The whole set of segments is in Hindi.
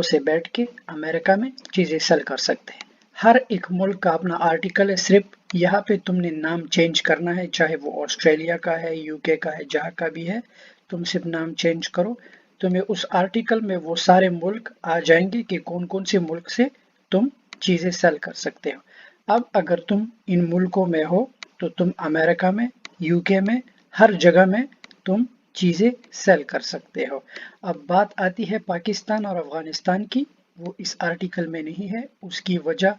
से बैठ के अमेरिका में चीजें सेल कर सकते हैं। हर एक मुल्क का अपना आर्टिकल है, सिर्फ यहाँ पे तुमने नाम चेंज करना है, चाहे वो ऑस्ट्रेलिया का है, यूके का है, जहाँ का भी है, तुम सिर्फ नाम चेंज करो, तुम्हें उस आर्टिकल में वो सारे मुल्क आ जाएंगे कि कौन कौन से मुल्क से तुम चीजें सेल कर सकते हो। अब अगर तुम इन मुल्कों में हो तो तुम अमेरिका में, यूके में, हर जगह में तुम चीजें सेल कर सकते हो। अब बात आती है पाकिस्तान और अफगानिस्तान की, वो इस आर्टिकल में नहीं है, उसकी वजह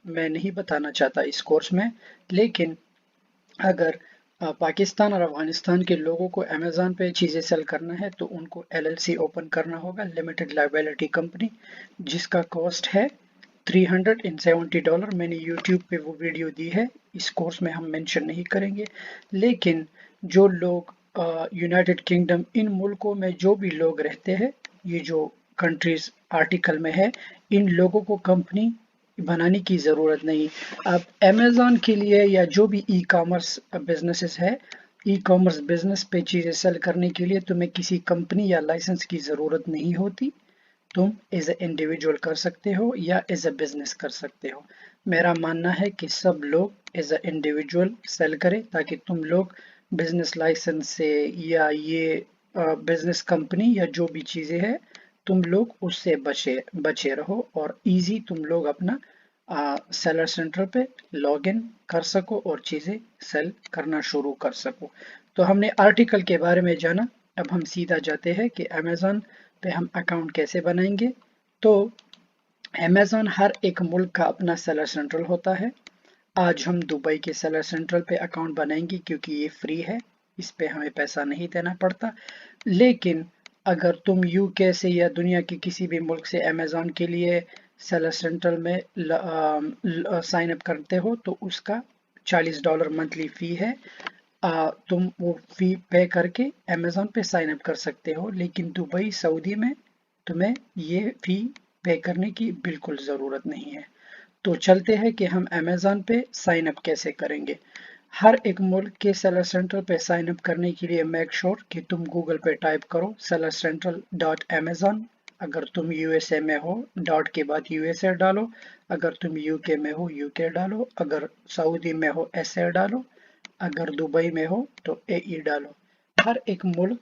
मैं नहीं बताना चाहता इस कोर्स में। लेकिन अगर पाकिस्तान और अफगानिस्तान के लोगों को अमेज़न पे चीज़ें सेल करना है तो उनको एलएलसी ओपन करना होगा, लिमिटेड लायबिलिटी कंपनी, जिसका कॉस्ट है $370। मैंने यूट्यूब पे वो वीडियो दी है, इस कोर्स में हम मेंशन नहीं करेंगे। लेकिन जो लोग यूनाइटेड किंगडम, इन मुल्कों में जो भी लोग रहते हैं, ये जो कंट्रीज आर्टिकल में है, इन लोगों को कंपनी बनाने की ज़रूरत नहीं। अब अमेज़न के लिए या जो भी ई कॉमर्स बिजनेसेस है, ई कॉमर्स बिजनेस पे चीज़ें सेल करने के लिए तुम्हें किसी कंपनी या लाइसेंस की ज़रूरत नहीं होती। तुम एज ए इंडिविजुअल कर सकते हो या एज ए बिजनेस कर सकते हो। मेरा मानना है कि सब लोग एज ए इंडिविजुअल सेल करें, ताकि तुम लोग बिजनेस लाइसेंस से या ये बिजनेस कंपनी या जो भी चीज़ें हैं, तुम लोग उससे बचे बचे रहो और इजी तुम लोग अपना सेलर सेंटर पे लॉग इन कर सको और चीज़ें सेल करना शुरू कर सको। तो हमने आर्टिकल के बारे में जाना, अब हम सीधा जाते हैं कि अमेज़न पे हम अकाउंट कैसे बनाएंगे। तो अमेज़न हर एक मुल्क का अपना सेलर सेंट्रल होता है। आज हम दुबई के सेलर सेंट्रल पे अकाउंट बनाएंगे क्योंकि ये फ्री है, इस पे हमें पैसा नहीं देना पड़ता। लेकिन अगर तुम यूके से या दुनिया के किसी भी मुल्क से अमेज़न के लिए सेलर सेंट्रल में साइन अप करते हो तो उसका $40 मंथली फ़ी है। तुम वो फ़ी पे करके अमेज़न पे साइन अप कर सकते हो, लेकिन दुबई, सऊदी में तुम्हें ये फ़ी पे करने की बिल्कुल ज़रूरत नहीं है। तो चलते हैं कि हम अमेज़न पे साइन अप कैसे करेंगे। हर एक मुल्क के सेलर सेंटर पे साइन अप करने के लिए मेक श्योर कि तुम गूगल पे टाइप करो sellercentral.amazon। अगर तुम यूएसए में हो, डॉट के बाद यूएसए डालो। अगर तुम यूके में हो, यूके डालो। अगर सऊदी में हो, एसए डालो। अगर दुबई में हो तो एई डालो। हर एक मुल्क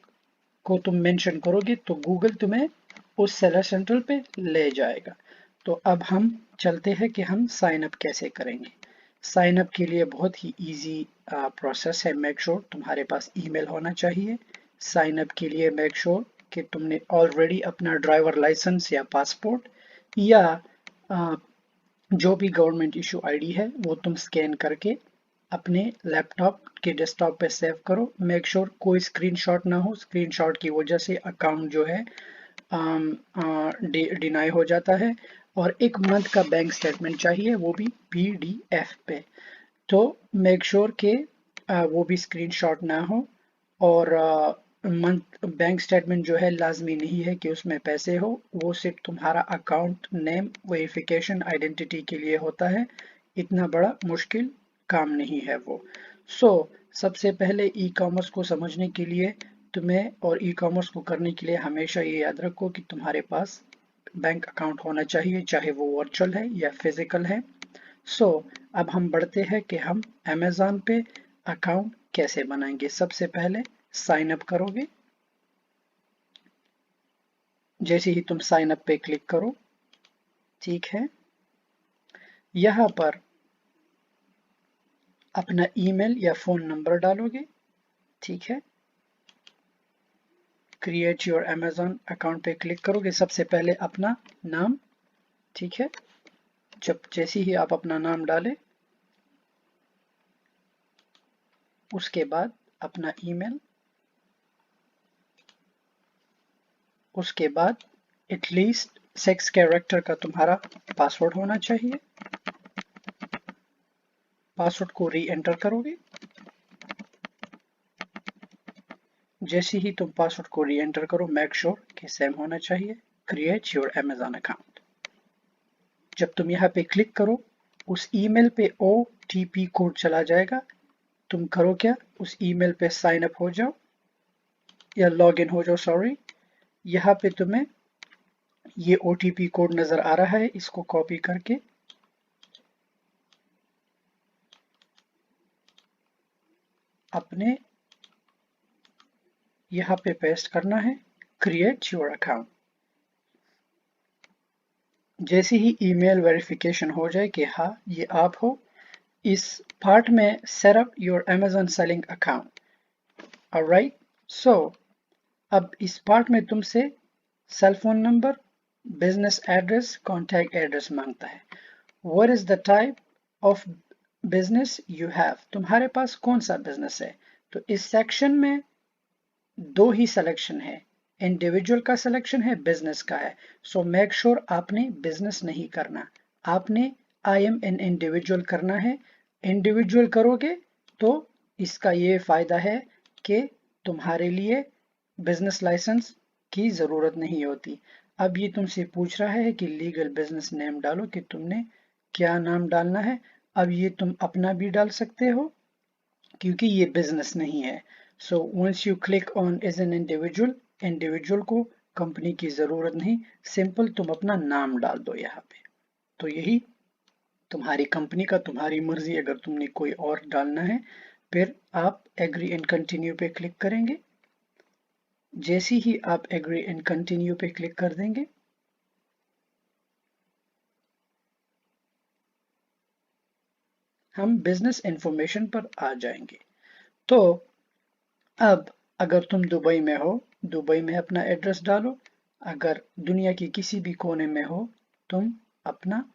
को तुम मेंशन करोगे तो गूगल तुम्हें उस सेलर सेंटर पे ले जाएगा। तो अब हम चलते हैं कि हम साइन अप कैसे करेंगे। साइन अप के लिए बहुत ही इजी प्रोसेस है। मेक श्योर तुम्हारे पास ईमेल होना चाहिए। साइन अप के लिए मेक श्योर कि तुमने ऑलरेडी अपना ड्राइवर लाइसेंस या पासपोर्ट या आ, जो भी गवर्नमेंट इशू आईडी है वो तुम स्कैन करके अपने लैपटॉप के डेस्कटॉप पे सेव करो। मेक श्योर कोई स्क्रीनशॉट ना हो, स्क्रीनशॉट की वजह से अकाउंट जो है डिनाई हो जाता है। और एक मंथ का बैंक स्टेटमेंट चाहिए, वो भी पीडीएफ पे। तो मेक श्योर के वो भी स्क्रीनशॉट ना हो। और मंथ बैंक स्टेटमेंट जो है लाजमी नहीं है कि उसमें पैसे हो, वो सिर्फ तुम्हारा अकाउंट नेम वेरिफिकेशन आइडेंटिटी के लिए होता है। इतना बड़ा मुश्किल काम नहीं है वो। सबसे पहले ई कॉमर्स को समझने के लिए तुम्हें और ई कॉमर्स को करने के लिए हमेशा ये याद रखो कि तुम्हारे पास बैंक अकाउंट होना चाहिए, चाहे वो वर्चुअल है या फिजिकल है। अब हम बढ़ते हैं कि हम अमेज़न पे अकाउंट कैसे बनाएंगे। सबसे पहले साइन अप करोगे। जैसे ही तुम साइन अप पे क्लिक करो, ठीक है, यहाँ पर अपना ईमेल या फोन नंबर डालोगे, ठीक है। क्रिएट योर अमेज़न अकाउंट पे क्लिक करोगे, सबसे पहले अपना नाम, ठीक है। जैसे ही आप अपना नाम डालें, उसके बाद अपना ईमेल, उसके बाद एटलीस्ट 6 कैरेक्टर का तुम्हारा पासवर्ड होना चाहिए। पासवर्ड को री एंटर करोगे। जैसे ही तुम पासवर्ड को री एंटर करो, मेक श्योर कि सेम होना चाहिए। Create your Amazon account. जब तुम यहाँ पे क्लिक करो, उस ईमेल पे OTP कोड चला जाएगा। तुम करो क्या, उस ईमेल पे साइन अप हो जाओ या लॉग इन हो जाओ, सॉरी। यहाँ पे तुम्हें ये OTP कोड नजर आ रहा है, इसको कॉपी करके अपने यहाँ पे पेस्ट करना है, क्रिएट योर अकाउंट। जैसे ही ईमेल वेरिफिकेशन हो जाए कि हाँ ये आप हो, इस पार्ट में set up your Amazon selling account. Alright, so अब इस पार्ट में तुमसे cell phone number, business address, contact address मांगता है। What is the type of business you have, तुम्हारे पास कौन सा बिजनेस है। तो इस सेक्शन में दो ही सिलेक्शन है, इंडिविजुअल का सिलेक्शन है, बिजनेस का है। सो मेक श्योर आपने बिजनेस नहीं करना, आपने आई एम एन इंडिविजुअल करना है। इंडिविजुअल करोगे तो इसका ये फायदा है कि तुम्हारे लिए बिजनेस लाइसेंस की जरूरत नहीं होती। अब ये तुमसे पूछ रहा है कि लीगल बिजनेस नेम डालो, कि तुमने क्या नाम डालना है। अब ये तुम अपना भी डाल सकते हो क्योंकि ये बिजनेस नहीं है। So once you click on as an individual, individual को कंपनी की जरूरत नहीं, सिंपल तुम अपना नाम डाल दो यहाँ पे। तो यही तुम्हारी कंपनी का, तुम्हारी मर्जी, अगर तुमने कोई और डालना है। फिर आप एग्री एंड कंटिन्यू पे क्लिक करेंगे। जैसे ही आप एग्री एंड कंटिन्यू पे क्लिक कर देंगे, हम बिजनेस इंफॉर्मेशन पर आ जाएंगे। तो अब अगर तुम दुबई में हो, दुबई में अपना एड्रेस डालो। अगर दुनिया के किसी भी कोने में हो, तुम अपना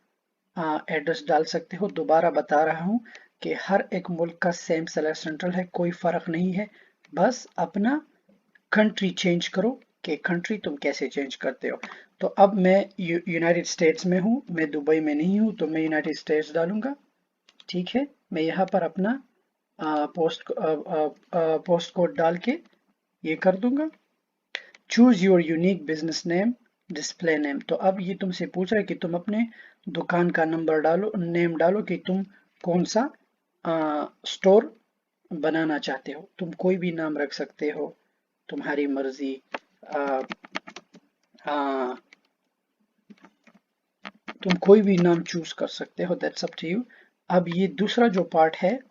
एड्रेस डाल सकते हो। दोबारा बता रहा हूँ कि हर एक मुल्क का सेम सेलर सेंट्रल है, कोई फर्क नहीं है। बस अपना कंट्री चेंज करो कि कंट्री तुम कैसे चेंज करते हो। तो अब मैं यूनाइटेड स्टेट्स में हूँ, मैं दुबई में नहीं हूँ, तो मैं यूनाइटेड स्टेट्स डालूंगा। ठीक है, मैं यहाँ पर अपना पोस्ट कोड डाल के ये कर दूंगा। Choose your unique business name, display name. तो अब ये तुमसे पूछ रहा है कि तुम अपने दुकान का नंबर डालो, नेम डालो कि तुम कौन सा स्टोर बनाना चाहते हो। तुम कोई भी नाम रख सकते हो, तुम्हारी मर्जी। आ, आ, तुम कोई भी नाम चूज कर सकते हो, दैट्स अप टू यू। अब ये दूसरा जो पार्ट है,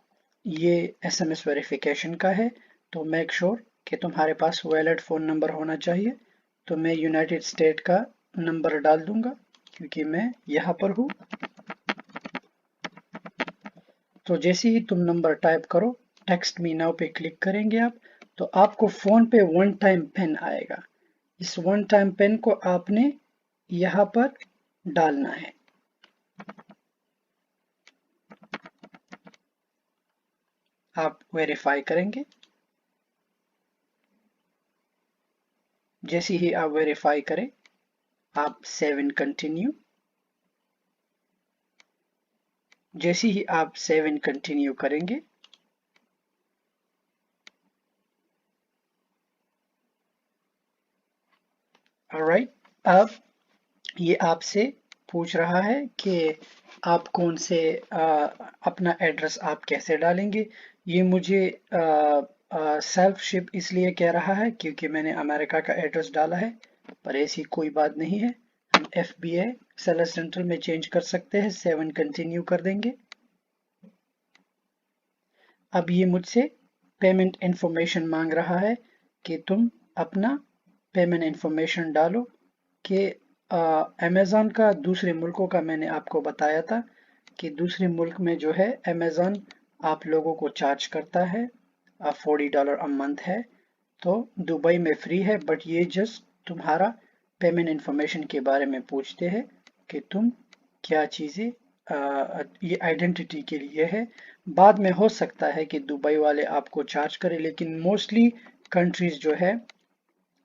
ये एसएमएस वेरिफिकेशन का है। तो मेक श्योर कि तुम्हारे पास वैलिड फ़ोन नंबर होना चाहिए। तो मैं यूनाइटेड स्टेट का नंबर डाल दूंगा क्योंकि मैं यहाँ पर हूँ। तो जैसे ही तुम नंबर टाइप करो, टेक्स्ट मी नाउ पे क्लिक करेंगे आप, तो आपको फ़ोन पे वन टाइम पिन आएगा। इस वन टाइम पिन को आपने यहाँ पर डालना है। आप वेरीफाई करेंगे। जैसे ही आप वेरीफाई करें, आप सेव इन कंटिन्यू। जैसे ही आप सेव इन कंटिन्यू करेंगे, ऑलराइट, अब ये आपसे पूछ रहा है कि आप कौन से अपना एड्रेस आप कैसे डालेंगे। ये मुझे सेल्फ शिप इसलिए कह रहा है क्योंकि मैंने अमेरिका का एड्रेस डाला है, पर ऐसी कोई बात नहीं है। हम FBA सेलर सेंट्रल में चेंज कर सकते हैं। 7 कंटिन्यू कर देंगे। अब ये मुझसे पेमेंट इंफॉर्मेशन मांग रहा है कि तुम अपना पेमेंट इंफॉर्मेशन डालो। कि अमेज़न का दूसरे मुल्कों का मैंने आपको बताया था कि दूसरे मुल्क में जो है अमेज़न आप लोगों को चार्ज करता है, $40 अ मंथ है। तो दुबई में फ्री है, बट ये जस्ट तुम्हारा पेमेंट इंफॉर्मेशन के बारे में पूछते हैं कि तुम क्या चीज़ें, ये आइडेंटिटी के लिए है। बाद में हो सकता है कि दुबई वाले आपको चार्ज करें, लेकिन मोस्टली कंट्रीज जो है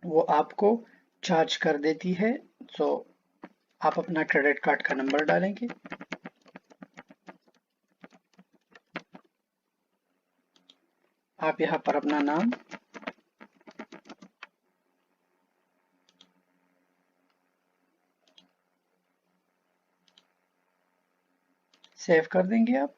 वो आपको चार्ज कर देती है। सो आप अपना क्रेडिट कार्ड का नंबर डालेंगे। आप यहाँ पर अपना नाम सेव कर देंगे आप।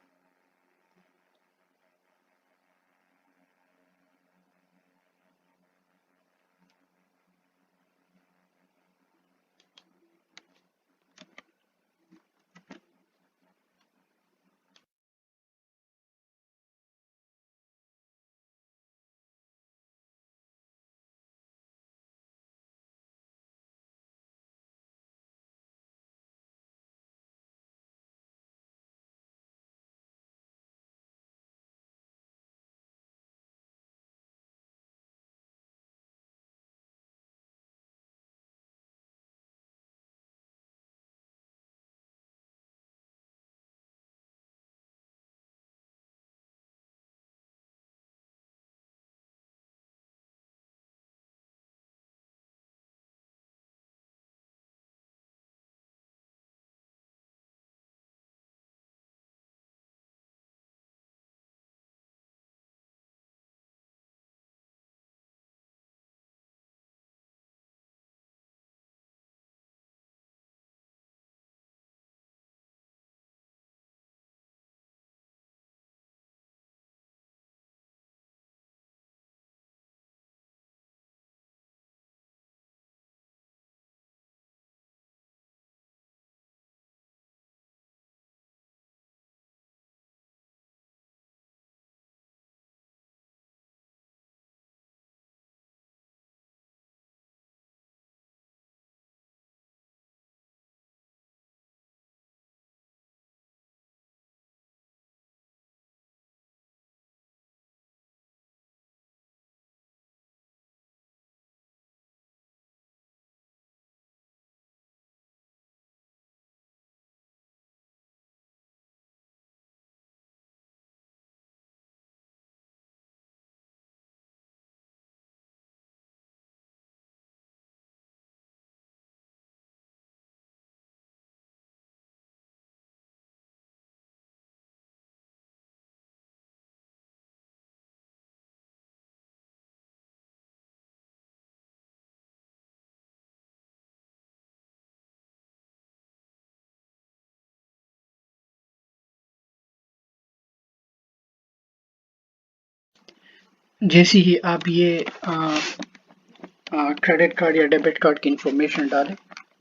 जैसे ही आप ये क्रेडिट कार्ड या डेबिट कार्ड की इंफॉर्मेशन डालें,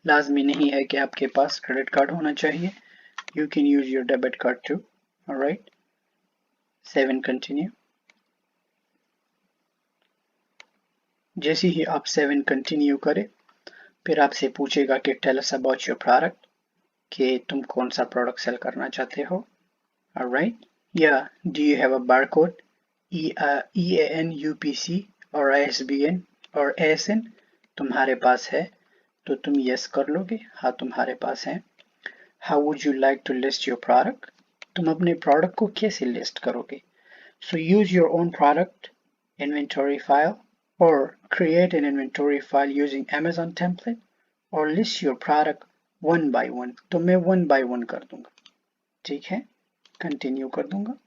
लाजमी नहीं है कि आपके पास क्रेडिट कार्ड होना चाहिए. You can use your debit card too. All right. Save and continue. जैसे ही आप सेव एंड कंटिन्यू करें, फिर आपसे पूछेगा कि tell us about your product, कि तुम कौन सा प्रोडक्ट सेल करना चाहते हो. ऑलराइट. या do you have a barcode, EAN, UPC और ISBN और ASN तुम्हारे पास है तो तुम यस कर लोगे, हाँ तुम्हारे पास है. How would you like to list your product, तुम अपने प्रोडक्ट को कैसे लिस्ट करोगे. So use your own product inventory file or create an inventory file using Amazon template or list your product one by one. तो मैं one by one कर दूंगा. ठीक है, कंटिन्यू कर दूंगा.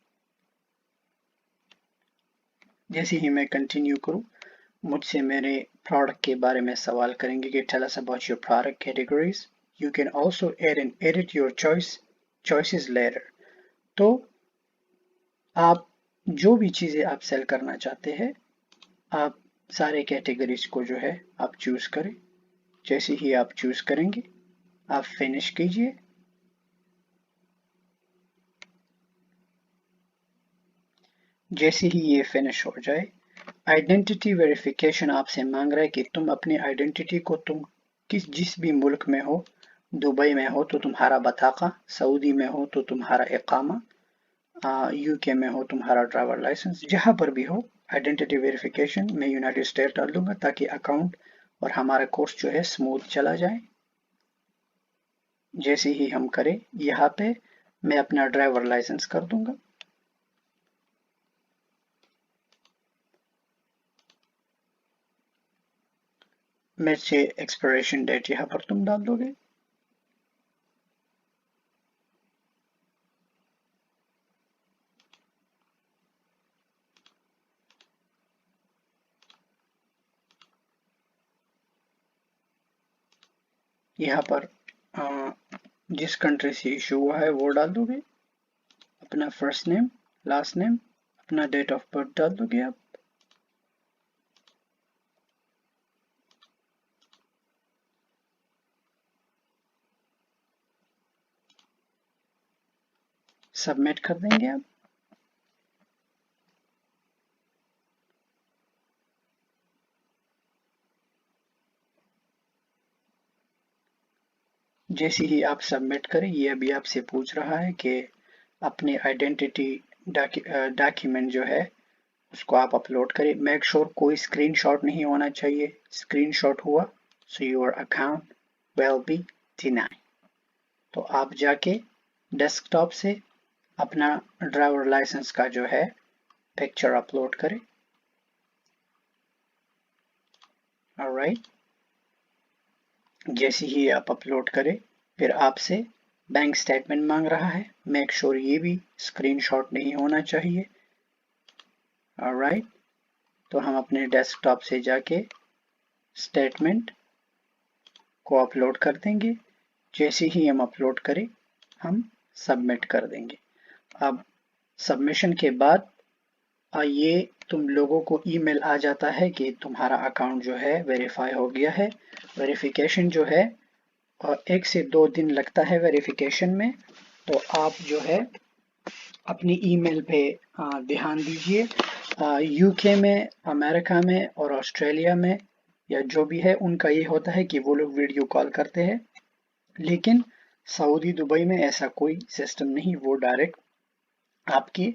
जैसे ही मैं कंटिन्यू करूं, मुझसे मेरे प्रोडक्ट के बारे में सवाल करेंगे कि tell us about your product categories. You can also add and edit your choices later. तो आप जो भी चीज़ें आप सेल करना चाहते हैं, आप सारे कैटेगरीज को जो है आप चूज करें. जैसे ही आप चूज करेंगे, आप फिनिश कीजिए. जैसे ही ये फिनिश हो जाए, आइडेंटिटी वेरिफिकेशन आपसे मांग रहा है कि तुम अपनी आइडेंटिटी को तुम जिस भी मुल्क में हो, दुबई में हो तो तुम्हारा बताका, सऊदी में हो तो तुम्हारा इकामा, यूके में हो तुम्हारा ड्राइवर लाइसेंस, जहां पर भी हो आइडेंटिटी वेरिफिकेशन. मैं यूनाइटेड स्टेट डाल दूंगा ताकि अकाउंट और हमारा कोर्स जो है स्मूथ चला जाए. जैसे ही हम करें, यहाँ पे मैं अपना ड्राइवर लाइसेंस कर दूंगा. मेरे से एक्सपायरेशन डेट यहाँ पर तुम डाल दोगे. यहाँ पर जिस कंट्री से इशू हुआ है वो डाल दोगे. अपना फर्स्ट नेम, लास्ट नेम, अपना डेट ऑफ बर्थ डाल दोगे आप. सबमिट कर देंगे आप. जैसे ही आप सबमिट करें, ये अभी आपसे पूछ रहा है कि अपनी आइडेंटिटी डॉक्यूमेंट जो है उसको आप अपलोड करें. मेक श्योर कोई स्क्रीनशॉट नहीं होना चाहिए. स्क्रीनशॉट हुआ so your account will be denied. तो आप जाके डेस्कटॉप से अपना ड्राइवर लाइसेंस का जो है पिक्चर अपलोड करें. ऑलराइट. जैसे ही आप अपलोड करें, फिर आपसे बैंक स्टेटमेंट मांग रहा है. मेक श्योर ये भी स्क्रीनशॉट नहीं होना चाहिए. ऑलराइट. तो हम अपने डेस्कटॉप से जाके स्टेटमेंट को अपलोड कर देंगे. जैसे ही हम अपलोड करें, हम सबमिट कर देंगे. अब सबमिशन के बाद ये तुम लोगों को ईमेल आ जाता है कि तुम्हारा अकाउंट जो है वेरीफाई हो गया है. वेरिफिकेशन जो है 1 से 2 दिन लगता है वेरिफिकेशन में. तो आप जो है अपनी ईमेल पे ध्यान दीजिए. यूके में, अमेरिका में और ऑस्ट्रेलिया में या जो भी है उनका ये होता है कि वो लोग वीडियो कॉल करते हैं. लेकिन सऊदी दुबई में ऐसा कोई सिस्टम नहीं, वो डायरेक्ट आपकी